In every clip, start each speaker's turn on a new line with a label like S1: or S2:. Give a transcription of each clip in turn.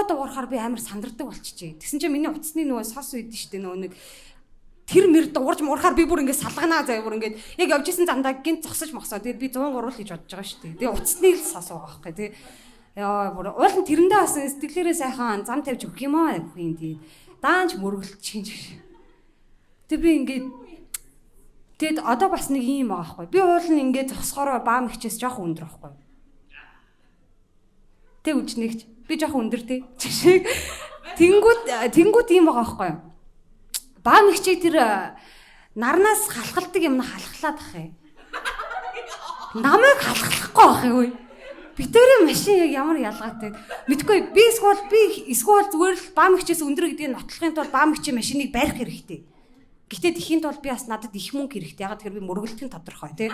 S1: дуурахаар би амар сандардаг болчихжээ. Тэгсэн чинь миний утасны нөгөө сос үйдэн штэ нөгөө нэг тэр мэр дуурж муурахаар би бүр ингээд салганаа заяа бүр ингээд яг явж исэн замдаа гинт зогсож мохсоо. Тэгээд би 100 гурвал гэж бодож байгаа штэ. Тэгээд утасны л сос байгаа байхгүй тий. Яа бүр уулын тэрэндээ бас сэтгэлээрээ сайхан зам тавьж өгөх юм аа бүхийн тий. Даанч мөргөлчих. Тэг би ингээд тэгэд одоо бас нэг юм байгаа байхгүй. Би уулын ингээд зогсохороо баам ихчээс жоох өндөр байхгүй. Тэг үжнэгч би жоох өндөр тий. Тэнгүүд юм байгаа байхгүй. Баам ихчийг тэр нарнаас халахалдаг юм халахлаад ах юм. Намайг халахлахгүй ах юу? Битэрийн машин яг ямар ялгаатай. Мэдгүй би эсвэл зүгээр л баам ихчээс өндөр гэдгийг нотлохын тулд баам ихчийн машиныг барих хэрэгтэй. Гэтэ тэхийн тулд би бас надад их мөнгө хэрэгтэй. Ягаад тэгэхээр би мөргөлтийн тодорхой тий.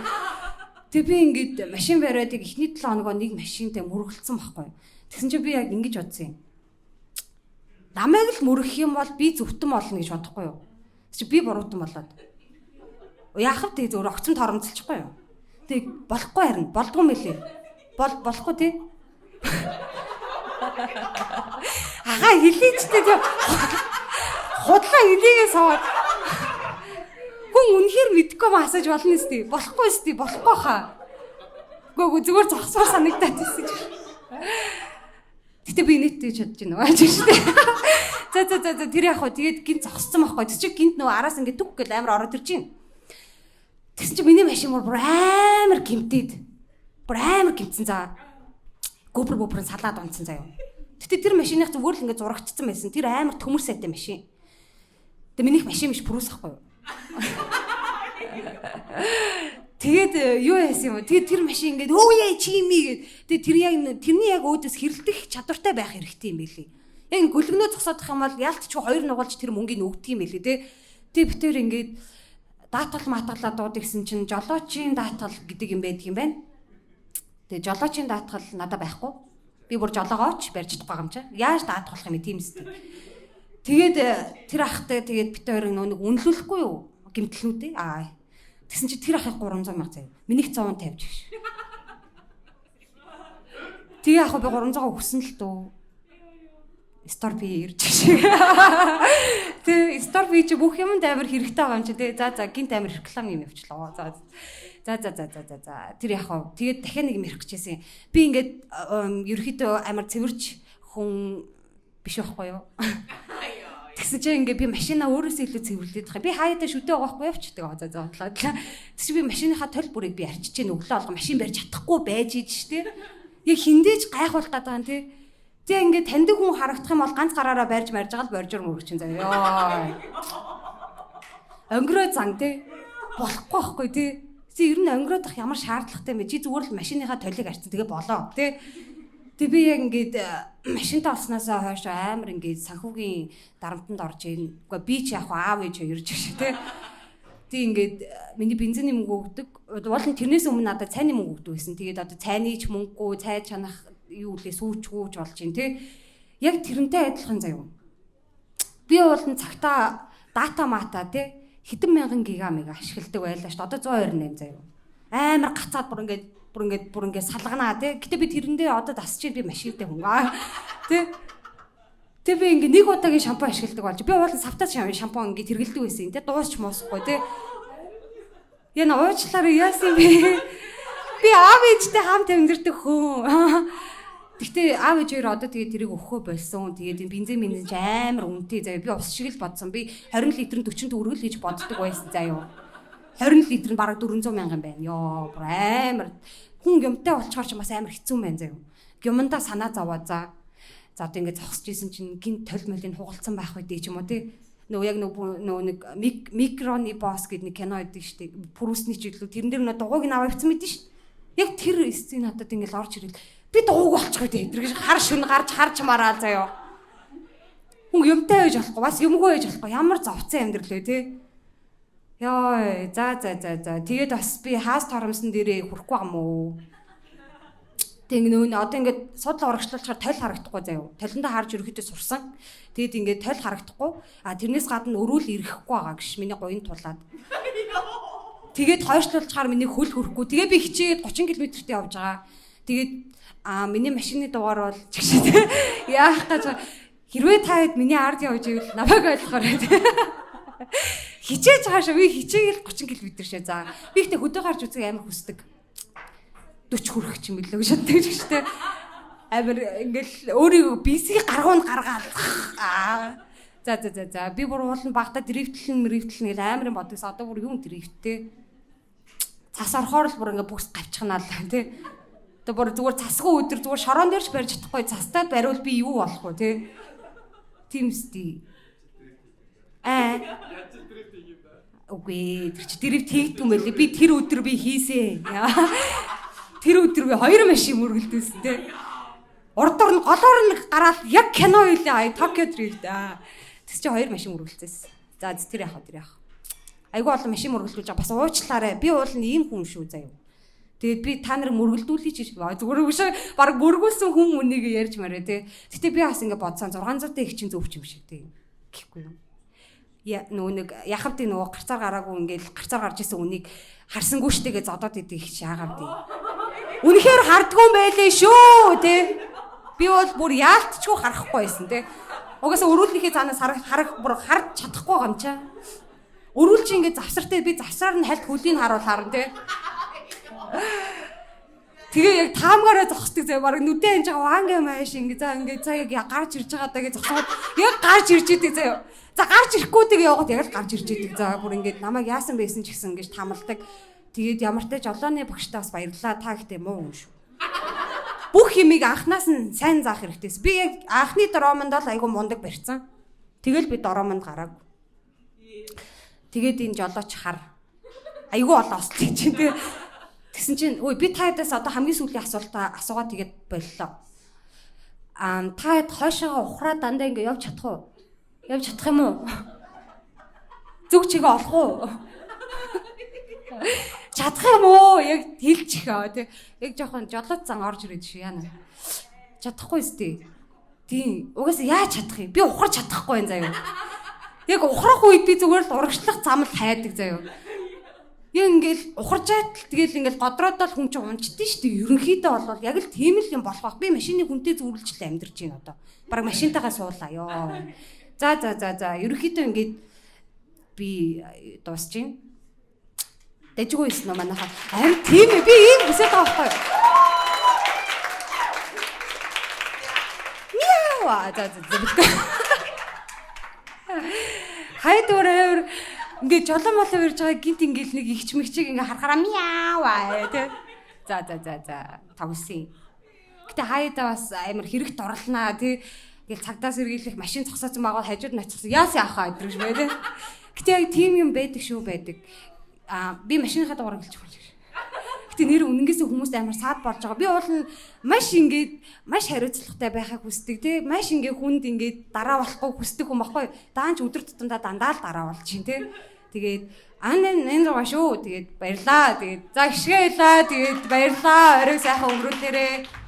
S1: Тэг би ингээд машин бариад эхний 7 хоногоо нэг машинтай мөргөлдсөн байхгүй. Тэгсэн чинь би яг ингэж бодсон юм. Намайг л мөргөх юм бол би зөвтөн болно гэж бодохгүй юу? Чи би буруутан болоод. Яах вэ зөвөр огцон торомцолчихгүй юу? Тэг болохгүй харин болдгоо мөлий. Болохгүй тий. Ага хэлээчтэй тий. Худлаа илээгээ суугаад. Хүн үнэхээр мэдгүй маасаж болно сте. Болохгүй сте. Болохгүй хаа. Гөө зүгээр зогсоор санагдаад байсан ч. Гэтэ би нийтдээ чадж байна уу гэж штэ. За тэр яг хөө тэгээд гинт зогссон байхгүй. Тэс чи гинт нөгөө араас ингээд түг гэл амар ороод ирж байна. Тэгсэн чи миний машин бүр амар гимтээд. Бүр амар гимтсэн заа. Гөбөр салаад унтсан заа юу. Гэтэ тэр машиных зүгээр л ингээд зурагчсан байсан. Тэр амар төмөр сайтай машин. Тэгээ минийх машин биш пүрүүс ахгүй юу. Тэгээд юу яасан юм. Тэгээд тэр машин ингээд өөе чими гэд. Тэгээд тэрний яг өөдөөс хэрэлдэх чадвартай байх хэрэгтэй юм билий. Яг гөлгнөө зогсоодох юм бол ялт ч 2 нугалж тэр мөнгийг өгдөг юм билий те. Тэгээд битээр ингээд даатгал матгалаа дууд гэсэн чинь жолоочийн даатгал гэдэг юм байдаг юм байна. Тэгээд жолоочийн даатгал надад байхгүй. Би бүр жолоогооч барьж чадахгүй юм чаа. Яаж даатгах юм тийм үстэй. Тэгээд тэр ахтай тэгээд бит хоёр нэг үнэлүүлэхгүй юу? Гимтлнүүдээ. Тэгсэн чи тэр ахыг 300 мянга заяа. Минийх 150 гэж. Тэгээ яг би 300 өгсөн л дөө. Сторби ирж шиг. Тэгээ сторби чи бүх юмд амар хэрэгтэй байгаа юм чи тэгээ. За гинт амар реклам юм явчлаа. За. Тэр яг тэгээд дахиад нэг юм ярих гэжсэн. Би ингээд ерөөхдөө амар цэвэрч хүн биш байхгүй юу? Тэгсэн чинь ингээ би машинаа өөрөөсөө илүү цэвэрлээд байгаа. Би хаяада шүтээ байгаа байхгүй явчихдаг. За бодлоо. Тэгсэн би машиныхаа толь бүрийг би арчиж гэнэ өглөө алга машин барьж чадахгүй байж ийж штэ. Яг хиндэж гайхуулах гэдэг юм тий. Тэгээ ингээ таньдаг хүн харагдах юм бол ганц гараараа барьж марж байгаа л боржор мөрөгчин заяа. Өнгөрөө зан тий. Болохгүй байхгүй тий. Ер нь өнгөрөөдох ямар шаардлагатай юм бэ? Чи зүгээр л машиныхаа толийг арчсан тэгээ болоо тий. Тэг би яг ингээд машинтаа олсноосоо хойш амар ингээд санхүүгийн дарамтанд орж ийн. Уу би ч яг аав ээж ирж байгаа шүү те. Тэг ингээд миний бензиний мөнгө өгдөг. Уулын тэрнээс өмнө надад цайны мөнгө өгдөг байсан. Тэгээд одоо цайны ч мөнгөгүй, цай чанах юу үлээ сүүчгүүж болж ийн те. Яг тэрнтэй адилхан заяа. Би уулын цагтаа дата мата те хэдэн мянган гигамега ашигладаг байлаа шүү. Одоо 128 заяа. Амар гацаад бүр ингээд салганаа тий. Гэтэ би тэрэндээ одоо дасч би машинтай хүн тий. Тэг би ингээд нэг удаагийн шампунь ашигладаг болж би уулын савтаас шампунь ингээд тэргэлдэг байсан тий. Дуусч моосхгүй тий. Яна уучлаарай яасан бэ? Би аав ээжтэй хамт амьдэрдэг хүн. Гэтэ аав ээж хоёр одоо тэгээ тэрийг өгөхөө болсон. Тэгээд бензин ч амар үнэтэй заяа. Би ус шиг л бодсон. Би 20 литрэн 40 төгрөгөл гэж боддог байсан заяа. 20 литр нь бараг 400 мянган байна. Йоо, амар. Хүн юмтай болчоор ч бас амар хэцүү байна заяа. Юмдаа санаа зовоо за. За одоо ингээд зогсож исэн чинь гинт толь молын хугалцсан байх үедээ ч юм уу тий. Нөгөө яг нөгөө нэг микроны босс гэдэг нэг кино байдаг шүү дээ. Пүрүсний чиглэл тэрэн дээр нөгөө дугуйг нь аваа явцсан мэт шүү. Яг тэр сцен надад ингээд орж ирэл. Би дугуйг болчихгүй дээ. Тэр гэж хар шүн харж мараа заяа. Хүн юмтай байж болохгүй, бас юмгүй байж болохгүй. Ямар зовцсон амьдрал вэ тий. Яа, за. Тэгээд бас би хаас торомсон дээрээ хүрэхгүй юм уу? Тэг нөө одоо ингээд судал урагшлуулахаар толь харагдахгүй заяа. Толиндоо харж ерөөхдөө сурсан. Тэгээд ингээд толь харагдахгүй. Тэрнээс гадна өрөөл ирэхгүй байгаа гэж миний гоён тулаад. Тэгээд хойшлуулчихаар миний хөл хөрөхгүй. Тэгээ би хичээд 30 км-т явж байгаа. Тэгээд Миний машины дугаар бол чигшээ яах гэж хэрвээ та хэд миний ард явж ивэл намайг ойлгохоор хичээж байгаа шүү. Би хичээгээл 30 км шээ. За би ихтэй хөдөө гарч үзэх амар хүсдэг. 40 хүрэх ч юм билүү гэж боддог ч гэжтэй. Амар ингээл өөрийгөө бисийг гаргуун гаргаад. За би бүр уулын багтаа дрифтлэн гэл амарын бодгоос одоо бүр юм дрифттэй. Цас орохоор л бүр ингээ бүс гавчихнаа л тий. Одоо бүр зүгээр цасгүй өдөр зүгээр шороон дээрч барьж чадахгүй цастад бариул би юу болох вэ тий. Тийм сти. Үгүй тэр чи дрифт хийгдэн байлээ. Би тэр өдөр би хийсэ. Тэр өдөр би 2 машин мөргөлдөөсөн тий. Урдуур нь голоор нь гараад яг кино хийлээ. Токио дрифт. Тэс чи 2 машин мөргөлдөөсөн. За тэр яах вэ? Айгу олон машин мөргөлдүүлж байгаа. Бас уучлаарай. Би уул нь ийм хүн шүү заяа. Тэгээд би та нарыг мөргөлдүүлж зүгээр биш баг мөргүүлсэн хүн үнийг ярьж мараа тий. Гэтэ би бас ингэ бодсон 600 их чин зөвч юм шиг тий. Гэхгүй юу. Нөгөө нэг яхавд нөгөө гарцаар гараагүй ингээл гарцаар гарч исэн үнийг харсангүй штегээ зодоод идэх шаагаад тий. Үнэхээр хардгүй юм байлээ шүү тий. Би бол бүр яалтчгүй харахгүй байсан тий. Угаасаа өрүүлнийхээ цаанаас харах бүр харж чадахгүй юм чаа. Өрүүлж ингэ завсартай би завсраар нь хальт хөлийн харуул харна тий. Тэгээ яг таамгаараа зогсдог заяа баг нүдэн ханж байгаа ванга мааш ингэ за яг гарч ирж байгаа даа гэж зогсоод яг гарч ирж идэг заяа. За гарч ирэхгүй тэгээ яваад яг л гарч ирж идэг. За бүр ингэ намайг яасан байсан ч гэсэн ингэж тамалдаг. Тэгээд ямар ч жолооны багштай бас баярлаа. Та ихтэй муу хүн шүү. Бүх юмыг анханаас нь сайн заах хэрэгтэйс. Би яг анхны дромонд л айгу мундаг барьцсан. Тэгэл би дромонд гарааг. Тэгээд энэ жолооч хар. Айгу олоосл чинь тэгээ. Тэгсэн чинь ой би таадаас одоо хамгийн сүүлийн асуугаад тэгээд боллоо. Таад хойшоогоо ухраа дандаа ингэ явж чадах уу? Явж чадах юм уу? Зүг чигээ олох уу? Чадах юм уу? Яг хэлчихээ тий. Яг жоохон жолооч зан орж ирээд шүү яана. Чадахгүй сте. Тийм. Угаасаа яаж чадах юм? Би ухарч чадахгүй юм заяа. Яг ухрах үед би зүгээр л урагшлах зам л хайдаг заяа. Яг ингээл ухарчаад тэгэл ингээл годроодол хүн чинь унчдээ шүү дээ. Ерөнхийдөө бол яг л тийм л юм болох бах. Би машины хүнтэй зүүрлжлээ амьдарч байна одоо. Бараг машинтайгаа суулаа ёо. За. Ерөнхийдөө ингээд би дуусч байна. Дэжгүй юм уу манайхаа. Харин тийм ээ би ийм хүсэж байгаа байхгүй юу? Мяа. За. Хайдвар ингээ жолоо молоо ирж байгаа гинт ингээл нэг ихч мэгчийг ингээ харахаараа мяаваа тий. За. Тавсан. Гэтэ хайдаа бас амар хэрэг дурлнаа тий. Ингээл цагдаас сэргийлэх машин зогсоосон байгаа хажууд нацсан. Яасан яхаа өдрөж мэ тий. Гэтэ яг тийм юм байдаг шүү байдаг. Би машиныхаа дугаар гэлж өгч. Гэтэ нэр үнэнгээсээ хүмүүс амар саад болж байгаа. Би уул нь маш хариуцлагатай байхыг хүсдэг тий. Маш ингээ хүнд ингээ дараа болохгүй хүсдэг хүн баггүй. Даанч өдөр тутамдаа дандаа л дараа болж чинь тий. Тэгээд энэ руу шүү. Тэгээд баярлаа. Тэгээд за ишгээйлаа. Тэгээд баярлаа. Оройг сайхан өнгөрүүлээрээ.